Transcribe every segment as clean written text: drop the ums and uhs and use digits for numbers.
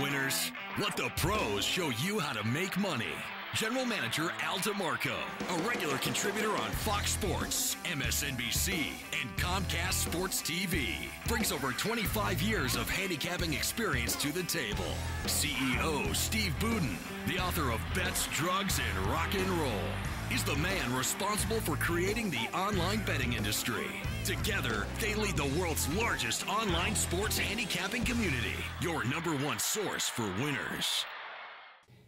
winners? Let the pros show you how to make money. General Manager Al DeMarco, a regular contributor on Fox Sports, MSNBC, and Comcast Sports TV, brings over 25 years of handicapping experience to the table. CEO Steve Budin, the author of Bets, Drugs, and Rock and Roll, is the man responsible for creating the online betting industry. Together, they lead the world's largest online sports handicapping community, your #1 source for winners.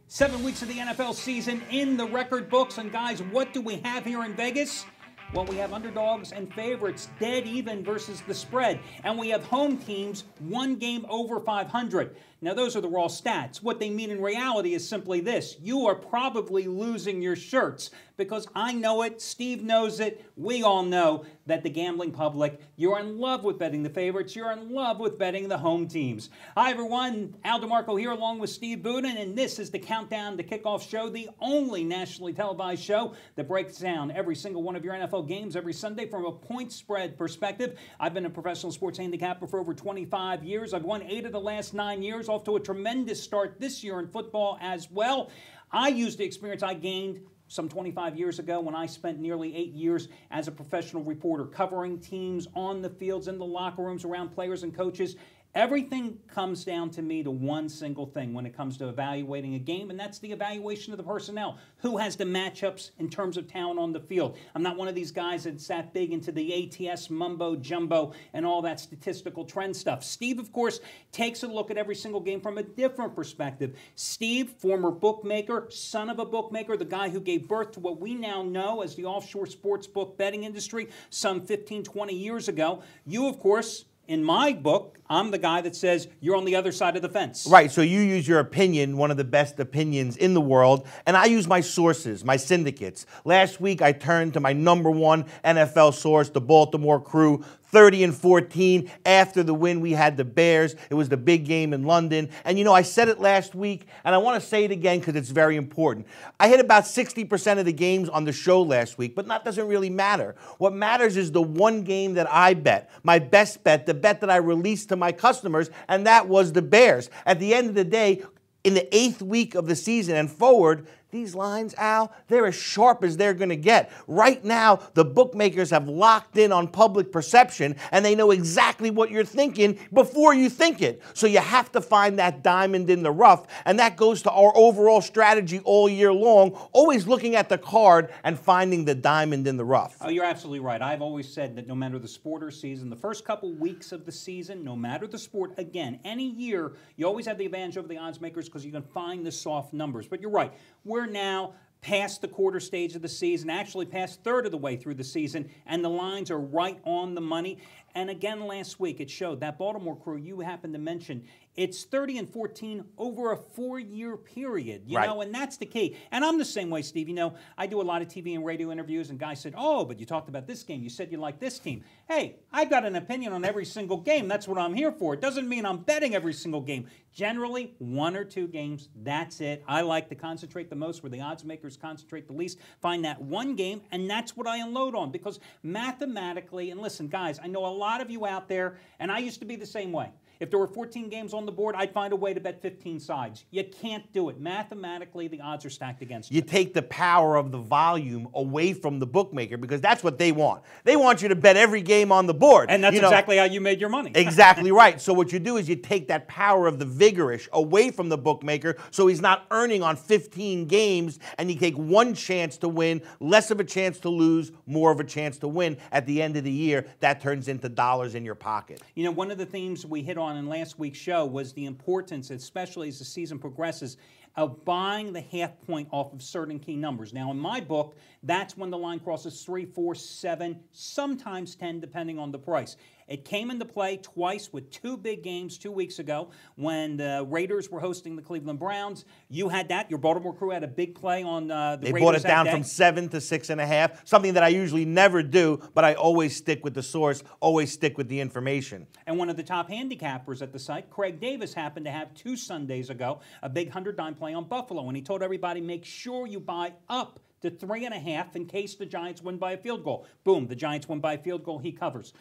7 weeks of the NFL season in the record books. And guys, what do we have here in Vegas? Well, we have underdogs and favorites dead even versus the spread. And we have home teams 1 game over 500. Now, those are the raw stats. What they mean in reality is simply this. You are probably losing your shirts because I know it, Steve knows it, we all know that the gambling public, you're in love with betting the favorites, you're in love with betting the home teams. Hi, everyone. Al DeMarco here along with Steve Budin, and this is the Countdown to Kickoff Show, the only nationally televised show that breaks down every single one of your NFL games every Sunday from a point spread perspective. I've been a professional sports handicapper for over 25 years. I've won 8 of the last 9 years, off to a tremendous start this year in football as well. I used the experience I gained some 25 years ago when I spent nearly 8 years as a professional reporter covering teams on the fields, in the locker rooms, around players and coaches. Everything comes down to me to one single thing when it comes to evaluating a game, and that's the evaluation of the personnel. Who has the matchups in terms of talent on the field? I'm not one of these guys that sat big into the ATS mumbo jumbo and all that statistical trend stuff. Steve, of course, takes a look at every single game from a different perspective. Steve, former bookmaker, son of a bookmaker, the guy who gave birth to what we now know as the offshore sports book betting industry some 15, 20 years ago. You, of course, in my book, I'm the guy that says you're on the other side of the fence. Right, so you use your opinion, one of the best opinions in the world, and I use my sources, my syndicates. Last week, I turned to my #1 NFL source, the Baltimore Crew, 30-14. After the win, we had the Bears. It was the big game in London. And, you know, I said it last week, and I want to say it again because it's very important. I hit about 60% of the games on the show last week, but that doesn't really matter. What matters is the one game that I bet, my best bet, the bet that I released to my customers, and that was the Bears. At the end of the day, in the 8th week of the season and forward, these lines, Al, they're as sharp as they're going to get. Right now, the bookmakers have locked in on public perception, and they know exactly what you're thinking before you think it. So you have to find that diamond in the rough, and that goes to our overall strategy all year long, always looking at the card and finding the diamond in the rough. Oh, you're absolutely right. I've always said that no matter the sport or season, the first couple weeks of the season, no matter the sport, again, any year, you always have the advantage over the odds makers because you can find the soft numbers. But you're right. We're now past the quarter stage of the season, actually past third of the way through the season, and the lines are right on the money. And again, last week it showed that Baltimore Crew you happened to mention, it's 30-14 over a 4-year period, you know, and that's the key. And I'm the same way, Steve. You know, I do a lot of TV and radio interviews, and guys said, oh, but you talked about this game. You said you like this team. Hey, I've got an opinion on every single game. That's what I'm here for. It doesn't mean I'm betting every single game. Generally, 1 or 2 games, that's it. I like to concentrate the most where the odds makers concentrate the least. Find that one game, and that's what I unload on because mathematically, and listen, guys, I know a lot of you out there, and I used to be the same way. If there were 14 games on the board, I'd find a way to bet 15 sides. You can't do it. Mathematically, the odds are stacked against you. You take the power of the volume away from the bookmaker because that's what they want. They want you to bet every game on the board. And that's exactly how you made your money. Exactly right. So what you do is you take that power of the vigorish away from the bookmaker so he's not earning on 15 games and you take one chance to win, less of a chance to lose, more of a chance to win. At the end of the year, that turns into dollars in your pocket. You know, one of the themes we hit on in last week's show was the importance, especially as the season progresses, of buying the half point off of certain key numbers. Now, in my book, that's when the line crosses 3, 4, 7, sometimes 10, depending on the price. It came into play twice with 2 big games 2 weeks ago when the Raiders were hosting the Cleveland Browns. You had that. Your Baltimore Crew had a big play on the Raiders. They brought it down from 7 to 6.5, something that I usually never do, but I always stick with the source, always stick with the information. And one of the top handicappers at the site, Craig Davis, happened to have 2 Sundays ago a big 100-dime play on Buffalo, and he told everybody, make sure you buy up to 3.5 in case the Giants win by a field goal. Boom, the Giants win by a field goal, he covers.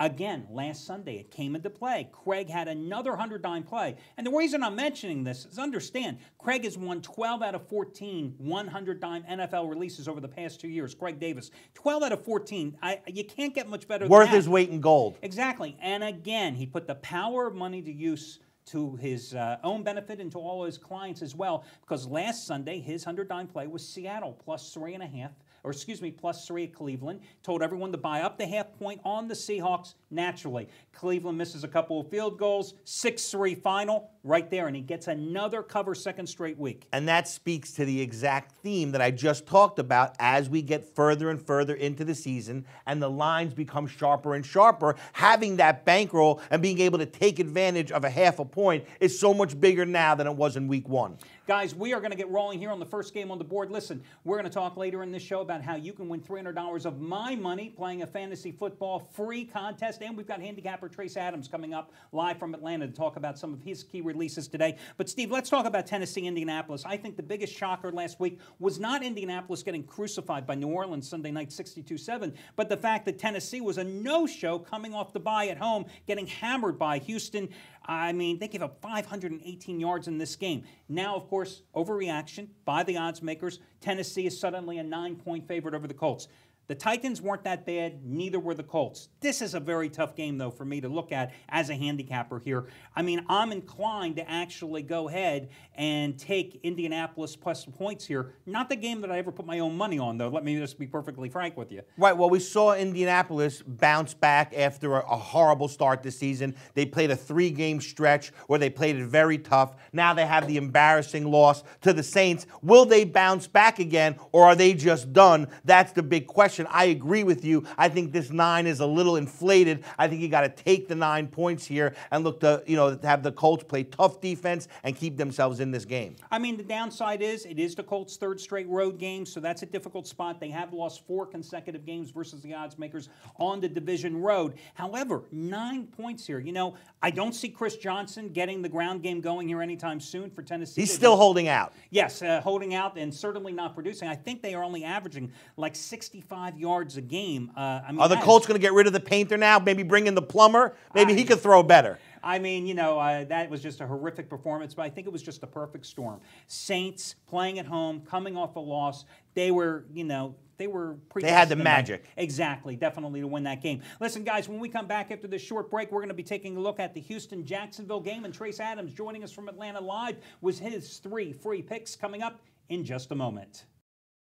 Again, last Sunday, it came into play. Craig had another 100-dime play. And the reason I'm mentioning this is understand, Craig has won 12 out of 14 100-dime NFL releases over the past 2 years. Craig Davis, 12 out of 14. You can't get much better than that. Worth his weight in gold. Exactly. And again, he put the power of money to use to his own benefit and to all his clients as well, because last Sunday, his 100-dime play was Seattle plus 3.5. Or excuse me, plus 3 at Cleveland. Told everyone to buy up the half point on the Seahawks naturally. Cleveland misses a couple of field goals, 6-3 final, right there, and he gets another cover second straight week. And that speaks to the exact theme that I just talked about as we get further and further into the season and the lines become sharper and sharper. Having that bankroll and being able to take advantage of a half a point is so much bigger now than it was in week 1. Guys, we are going to get rolling here on the first game on the board. Listen, we're going to talk later in this show about how you can win $300 of my money playing a fantasy football free contest. And we've got handicapper Trace Adams coming up live from Atlanta to talk about some of his key releases today. But, Steve, let's talk about Tennessee, Indianapolis. I think the biggest shocker last week was not Indianapolis getting crucified by New Orleans Sunday night 62-7, but the fact that Tennessee was a no-show coming off the bye at home, getting hammered by Houston. I mean, they gave up 518 yards in this game. Now, of course, overreaction by the odds makers. Tennessee is suddenly a 9-point favorite over the Colts. The Titans weren't that bad, neither were the Colts. This is a very tough game, though, for me to look at as a handicapper here. I mean, I'm inclined to actually go ahead and take Indianapolis plus points here. Not the game that I ever put my own money on, though. Let me just be perfectly frank with you. Right, well, we saw Indianapolis bounce back after a horrible start this season. They played a 3-game stretch where they played it very tough. Now they have the embarrassing loss to the Saints. Will they bounce back again, or are they just done? That's the big question. I agree with you. I think this 9 is a little inflated. I think you got to take the 9 points here and look to, have the Colts play tough defense and keep themselves in this game. I mean, the downside is it is the Colts' 3rd straight road game, so that's a difficult spot. They have lost 4 consecutive games versus the odds makers on the division road. However, 9 points here. I don't see Chris Johnson getting the ground game going here anytime soon for Tennessee. He's still holding out. Yes, holding out and certainly not producing. I think they are only averaging like 65 yards a game. Are the Colts going to get rid of the painter now? Maybe bring in the plumber? Maybe he could throw better. I mean, that was just a horrific performance, but I think it was just a perfect storm. Saints playing at home, coming off a loss. They were, they had the magic. Exactly, definitely to win that game. Listen, guys, when we come back after this short break, we're going to be taking a look at the Houston-Jacksonville game, and Trace Adams joining us from Atlanta live with his 3 free picks coming up in just a moment.